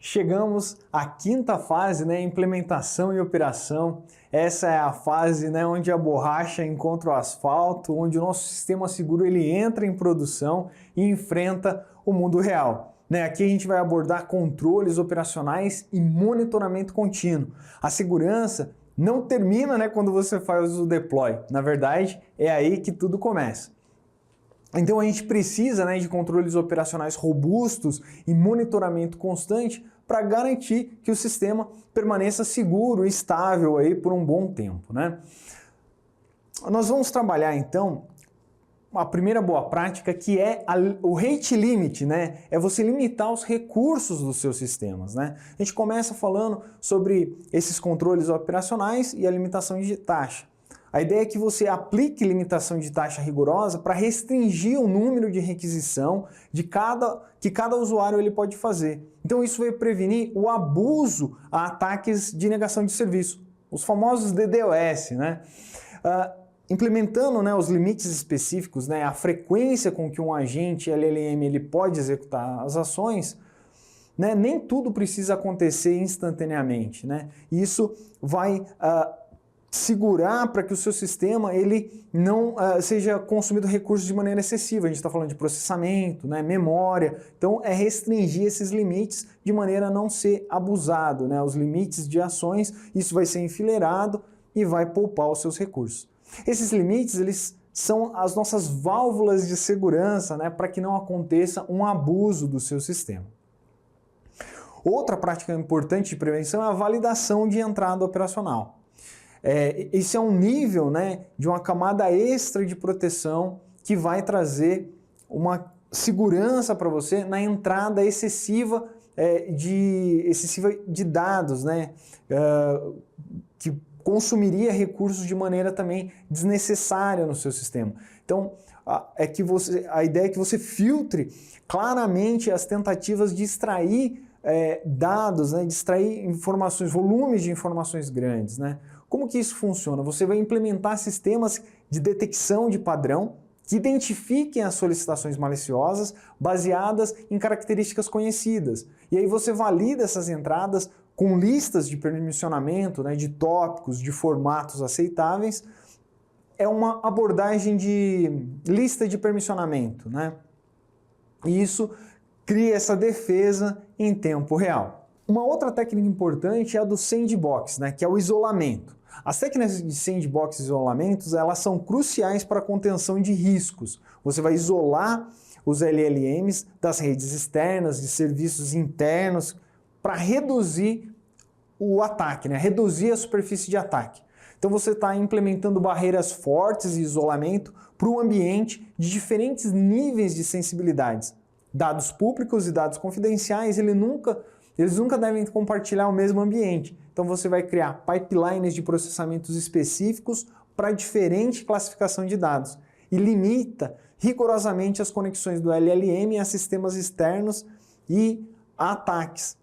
Chegamos à quinta fase, né, implementação e operação. Essa é a fase, né, onde a borracha encontra o asfalto, onde o nosso sistema seguro ele entra em produção e enfrenta o mundo real. Aqui a gente vai abordar controles operacionais e monitoramento contínuo. A segurança não termina, né, quando você faz o deploy. Na verdade, é aí que tudo começa. Então a gente precisa, né, de controles operacionais robustos e monitoramento constante para garantir que o sistema permaneça seguro e estável aí por um bom tempo, né? Nós vamos trabalhar então a primeira boa prática, que é o rate limit, né? É você limitar os recursos dos seus sistemas, né? A gente começa falando sobre esses controles operacionais e a limitação de taxa. A ideia é que você aplique limitação de taxa rigorosa para restringir o número de requisição que cada usuário ele pode fazer. Então isso vai prevenir o abuso a ataques de negação de serviço, os famosos DDoS, né? Implementando, né, os limites específicos, né, a frequência com que um agente LLM ele pode executar as ações, né, nem tudo precisa acontecer instantaneamente, né? E isso vai segurar para que o seu sistema ele não seja consumido recursos de maneira excessiva. A gente está falando de processamento, né, memória. Então é restringir esses limites de maneira a não ser abusado, né? Os limites de ações, isso vai ser enfileirado e vai poupar os seus recursos. Esses limites eles são as nossas válvulas de segurança, né, para que não aconteça um abuso do seu sistema. Outra prática importante de prevenção é a validação de entrada operacional. Esse é um nível, né, de uma camada extra de proteção que vai trazer uma segurança para você na entrada excessiva de dados, né, que consumiria recursos de maneira também desnecessária no seu sistema. Então, a ideia é que você filtre claramente as tentativas de extrair dados, né, de extrair informações, volumes de informações grandes, né? Como que isso funciona? Você vai implementar sistemas de detecção de padrão que identifiquem as solicitações maliciosas baseadas em características conhecidas. E aí você valida essas entradas com listas de permissionamento, né, de tópicos, de formatos aceitáveis. É uma abordagem de lista de permissionamento, né? E isso cria essa defesa em tempo real. Uma outra técnica importante é a do sandbox, né, que é o isolamento. As técnicas de sandbox e isolamentos, elas são cruciais para a contenção de riscos. Você vai isolar os LLMs das redes externas, de serviços internos, para reduzir o ataque, né? Reduzir a superfície de ataque. Então você está implementando barreiras fortes e isolamento para um ambiente de diferentes níveis de sensibilidades. Dados públicos e dados confidenciais, eles nunca devem compartilhar o mesmo ambiente. Então você vai criar pipelines de processamentos específicos para diferente classificação de dados e limita rigorosamente as conexões do LLM a sistemas externos e a ataques.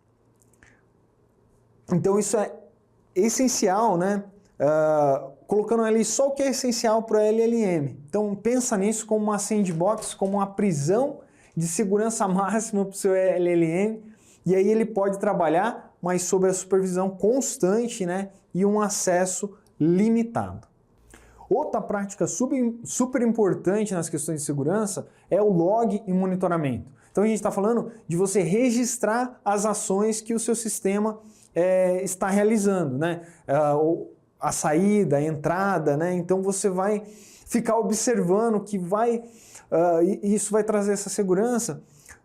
Então isso é essencial, né? Colocando ali só o que é essencial para o LLM. Então pensa nisso como uma sandbox, como uma prisão de segurança máxima para o seu LLM, e aí ele pode trabalhar, mas sob a supervisão constante, né, e um acesso limitado. Outra prática super importante nas questões de segurança é o log e monitoramento. Então a gente está falando de você registrar as ações que o seu sistema está realizando, né? A saída, a entrada, né? Então você vai ficar observando que isso vai trazer essa segurança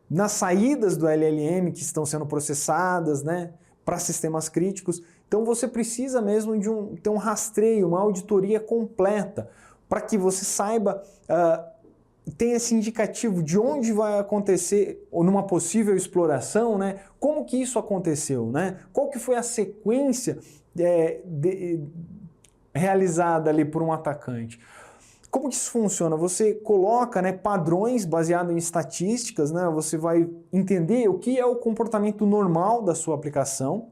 nas saídas do LLM que estão sendo processadas, né, para sistemas críticos. Então você precisa mesmo de ter um rastreio, uma auditoria completa, para que você saiba, tenha esse indicativo de onde vai acontecer, ou numa possível exploração, né, como que isso aconteceu, né, qual que foi a sequência realizada ali por um atacante. Como que isso funciona? Você coloca, né, padrões baseados em estatísticas, né? Você vai entender o que é o comportamento normal da sua aplicação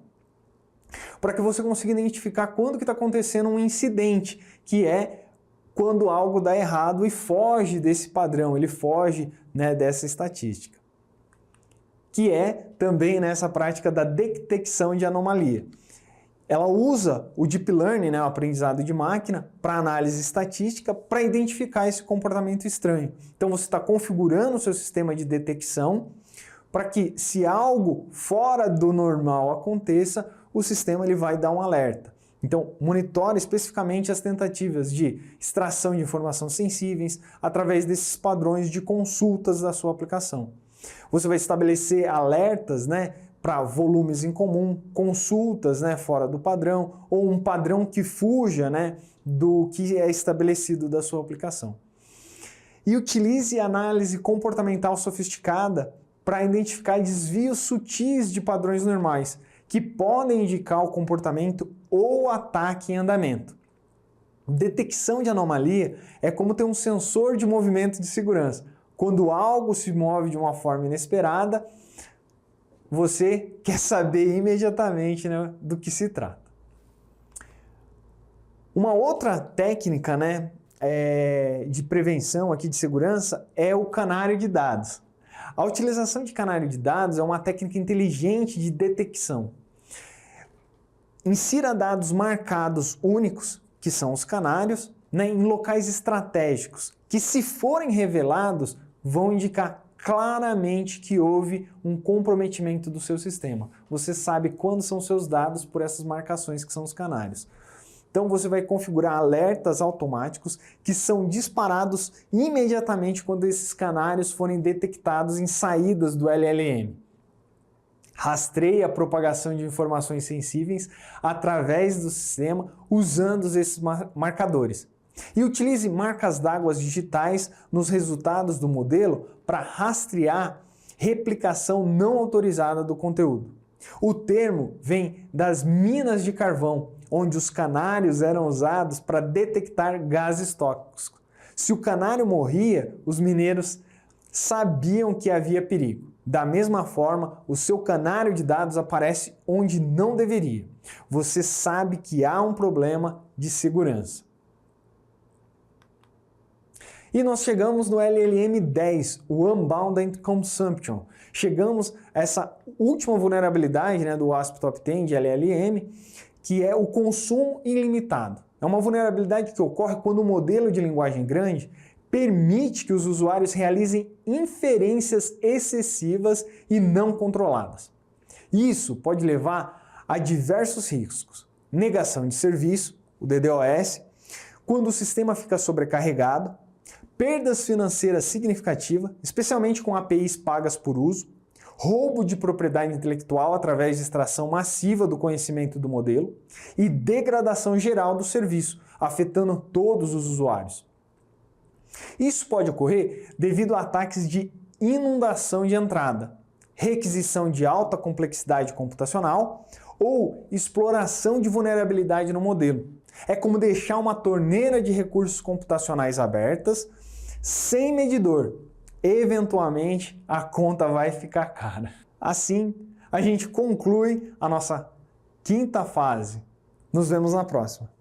para que você consiga identificar quando que está acontecendo um incidente, que é quando algo dá errado e foge desse padrão, ele foge, né, dessa estatística. que é também nessa prática da detecção de anomalia. Ela usa o Deep Learning, né, o aprendizado de máquina, para análise estatística, para identificar esse comportamento estranho. Então você está configurando o seu sistema de detecção para que, se algo fora do normal aconteça, o sistema ele vai dar um alerta. Então, monitore especificamente as tentativas de extração de informações sensíveis através desses padrões de consultas da sua aplicação. Você vai estabelecer alertas, né, para volumes em comum, consultas, né, fora do padrão, ou um padrão que fuja, né, do que é estabelecido da sua aplicação. E utilize análise comportamental sofisticada para identificar desvios sutis de padrões normais, que podem indicar o comportamento ou ataque em andamento. Detecção de anomalia é como ter um sensor de movimento de segurança. Quando algo se move de uma forma inesperada, você quer saber imediatamente, né, do que se trata. Uma outra técnica, né, de prevenção aqui de segurança é o canário de dados. A utilização de canário de dados é uma técnica inteligente de detecção. Insira dados marcados únicos, que são os canários, né, em locais estratégicos, que, se forem revelados, vão indicar claramente que houve um comprometimento do seu sistema. Você sabe quando são seus dados por essas marcações que são os canários. Então você vai configurar alertas automáticos que são disparados imediatamente quando esses canários forem detectados em saídas do LLM. Rastreie a propagação de informações sensíveis através do sistema usando esses marcadores. E utilize marcas d'água digitais nos resultados do modelo para rastrear replicação não autorizada do conteúdo. O termo vem das minas de carvão, onde os canários eram usados para detectar gases tóxicos. Se o canário morria, os mineiros sabiam que havia perigo. Da mesma forma, o seu canário de dados aparece onde não deveria. Você sabe que há um problema de segurança. E nós chegamos no LLM 10, o Unbounded Consumption. Chegamos a essa última vulnerabilidade, né, do WASP Top 10 de LLM, que é o consumo ilimitado. É uma vulnerabilidade que ocorre quando o modelo de linguagem grande permite que os usuários realizem inferências excessivas e não controladas. Isso pode levar a diversos riscos. Negação de serviço, o DDoS, quando o sistema fica sobrecarregado, perdas financeiras significativas, especialmente com APIs pagas por uso, roubo de propriedade intelectual através de extração massiva do conhecimento do modelo e degradação geral do serviço, afetando todos os usuários. Isso pode ocorrer devido a ataques de inundação de entrada, requisição de alta complexidade computacional ou exploração de vulnerabilidade no modelo. É como deixar uma torneira de recursos computacionais abertas sem medidor. Eventualmente, a conta vai ficar cara. Assim, a gente conclui a nossa quinta fase. Nos vemos na próxima.